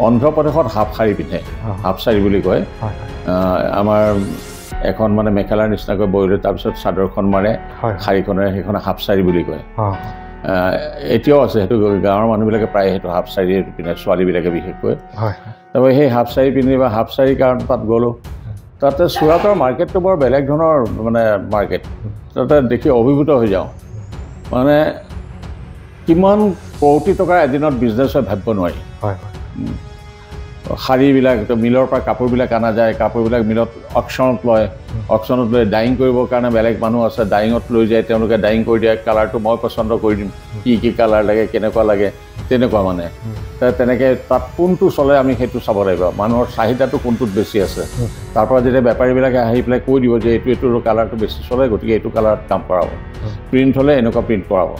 অন্ধ্ৰপ্ৰদেশত half শাৰী পিন্ধে half শাৰী বুলি কয় আমাৰ এখন মানে মেখেলাৰ নিচিনাকৈ বৈ লৈ তাৰপিছত চাদৰখন মাৰে শাৰীখনেৰে সেইখন হাফ শাৰী বুলি কয় এতিয়াও আছে সেইটো গাঁৱৰ মানুহবিলাকে প্ৰায় সেইটো হাফ শাৰী পিন্ধে ছোৱালীবিলাকে বিশেষকৈ তাৰপৰা সেই হাফ শাৰী পিন্ধি বা হাফ শাৰী কাৰণে তাত গ'লোঁ তাতে চুৰাটৰ মাৰ্কেটটো বৰ বেলেগ ধৰণৰ মানে মাৰ্কেট তাতে দেখি অভিভূত হৈ যাওঁ মানে কিমান কোটি টকাৰ এদিনত বিজনেছ হয় ভাবিব নোৱাৰি শাৰীবিলাক মিলৰ পৰা কাপোৰবিলাক অনা যায় কাপোৰবিলাক মিলত অকশ্যনত লয় অকশ্যনত লৈ ডাইং কৰিবৰ কাৰণে বেলেগ মানুহ আছে ডাইঙত লৈ যায় তেওঁলোকে ডাইং কৰি দিয়ে কালাৰটো মই পচন্দ কৰি দিম কি কালাৰ লাগে কেনেকুৱা লাগে তেনেকুৱা মানে তেনেকৈ তাত কোনটো চলে আমি সেইটো চাব লাগিব মানুহৰ চাহিদাটো কোনটোত বেছি আছে তাৰ পৰা যেতিয়া বেপাৰীবিলাকে আহি পেলাই কৈ দিব যে এইটো কালাৰটো বেছি চলে গতিকে এইটো কালাৰত কাম কৰাব প্ৰিণ্ট হ'লে এনেকুৱা প্ৰিণ্ট কৰাব